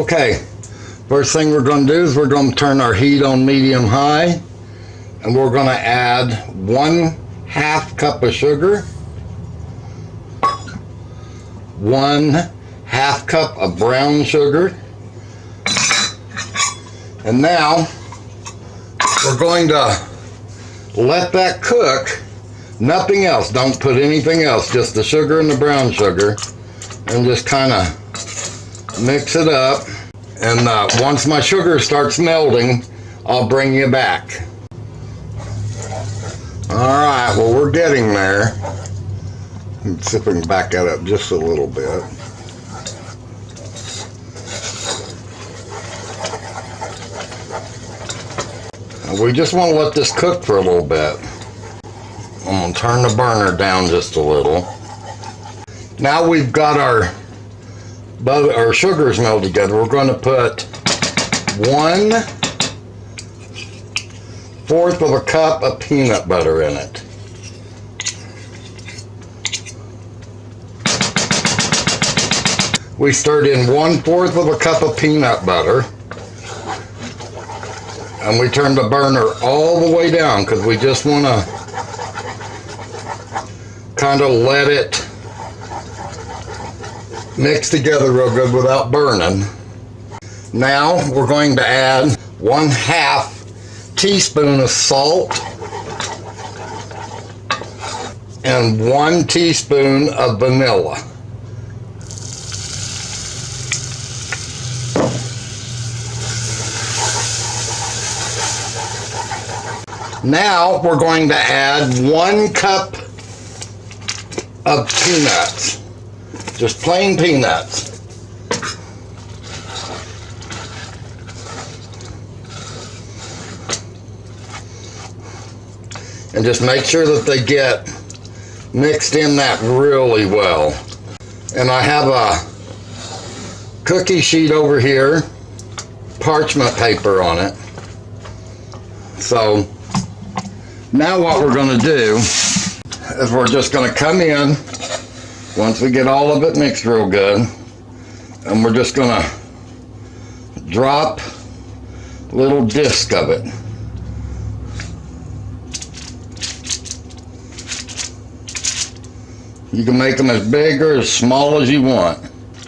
Okay, first thing we're going to do is we're going to turn our heat on medium high, and we're going to add 1/2 cup of sugar, 1/2 cup of brown sugar, and now we're going to let that cook. Nothing else. Don't put anything else, just the sugar and the brown sugar, and just kind of mix it up. And once my sugar starts melting, I'll bring you back. Alright, well, we're getting there. Let's see if we can back that up just a little bit. We just want to let this cook for a little bit. I'm going to turn the burner down just a little. Now we've got our sugars melted together. We're going to put 1/4 of a cup of peanut butter in it. We stirred in 1/4 of a cup of peanut butter. And we turn the burner all the way down because we just want to kind of let it mix together real good without burning. Now we're going to add 1/2 teaspoon of salt and 1 teaspoon of vanilla. Now we're going to add 1 cup of peanuts, just plain peanuts. And just make sure that they get mixed in that really well. And I have a cookie sheet over here, parchment paper on it. So now what we're going to do is we're just going to come in once we get all of it mixed real good, and we're just going to drop a little disc of it. You can make them as big or as small as you want.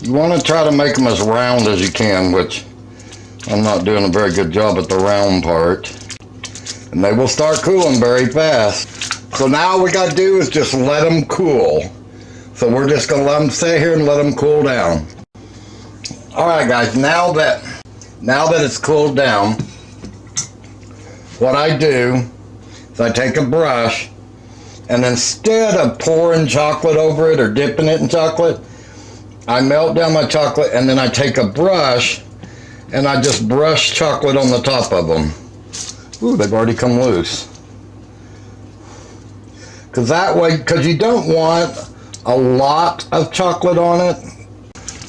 You want to try to make them as round as you can, which I'm not doing a very good job at the round part. And they will start cooling very fast. So now all we got to do is just let them cool. So we're just going to let them stay here and let them cool down. Alright guys, now that it's cooled down, what I do is I take a brush, and instead of pouring chocolate over it or dipping it in chocolate, I melt down my chocolate, and then I take a brush and I just brush chocolate on the top of them. Ooh, they've already come loose. Because you don't want a lot of chocolate on it.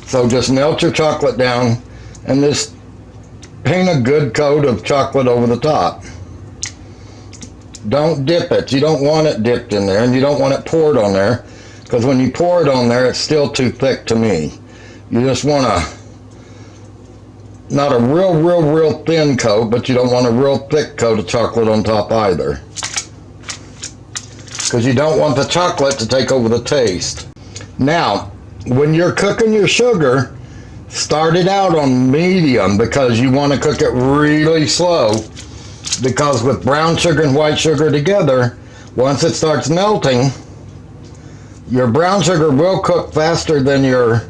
So just melt your chocolate down and just paint a good coat of chocolate over the top. Don't dip it. You don't want it dipped in there, and you don't want it poured on there, because when you pour it on there, it's still too thick to me. You just want not a real thin coat, but you don't want a real thick coat of chocolate on top either, because you don't want the chocolate to take over the taste. Now, when you're cooking your sugar, start it out on medium, because you want to cook it really slow, because with brown sugar and white sugar together, once it starts melting, your brown sugar will cook faster than your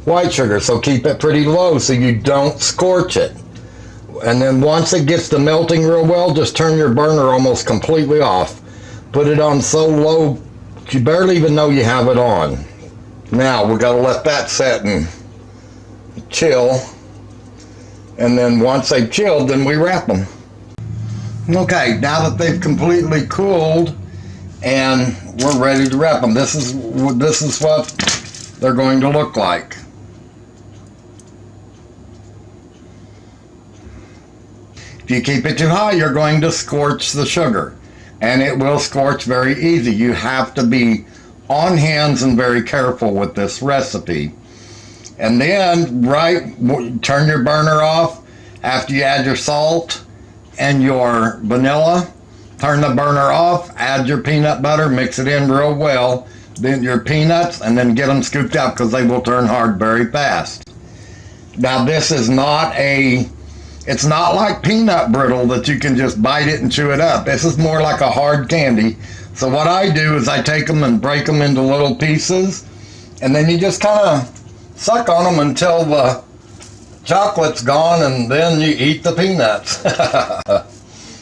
white sugar, so keep it pretty low so you don't scorch it. And then once it gets to melting real well, just turn your burner almost completely off. Put it on so low you barely even know you have it on. Now we got to let that set and chill, and then once they've chilled, then we wrap them. Okay, now that they've completely cooled and we're ready to wrap them, this is what they're going to look like. If you keep it too high, you're going to scorch the sugar, and it will scorch very easy. You have to be on hands and very careful with this recipe. And then, turn your burner off after you add your salt and your vanilla. Turn the burner off, add your peanut butter, mix it in real well, then your peanuts, and then get them scooped out because they will turn hard very fast. Now this is it's not like peanut brittle that you can just bite it and chew it up. This is more like a hard candy. So what I do is I take them and break them into little pieces, and then you just kind of suck on them until the chocolate's gone, and then you eat the peanuts.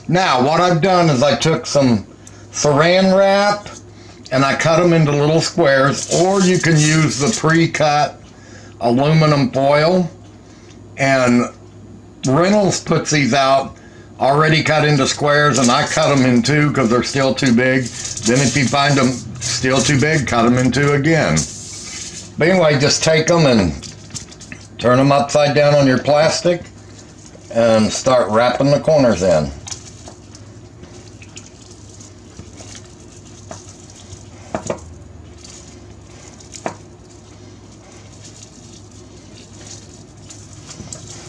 Now what I've done is I took some saran wrap and I cut them into little squares, or you can use the pre-cut aluminum foil. And Reynolds puts these out already cut into squares, and I cut them in two because they're still too big. Then if you find them still too big, cut them in two again. But anyway, just take them and turn them upside down on your plastic and start wrapping the corners in.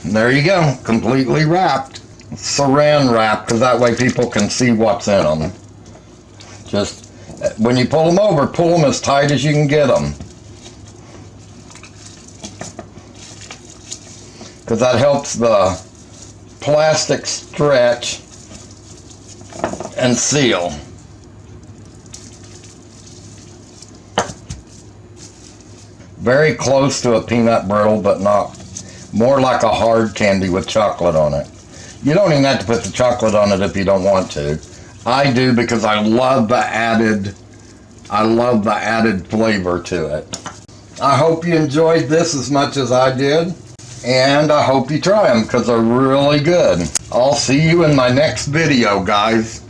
There you go, completely wrapped. Saran wrap, because that way people can see what's in them. Just when you pull them over, pull them as tight as you can get them, because that helps the plastic stretch and seal. Very close to a peanut brittle, but not. More like a hard candy with chocolate on it. You don't even have to put the chocolate on it if you don't want to. I do because I love the added flavor to it. I hope you enjoyed this as much as I did, and I hope you try them because they're really good. I'll see you in my next video, guys.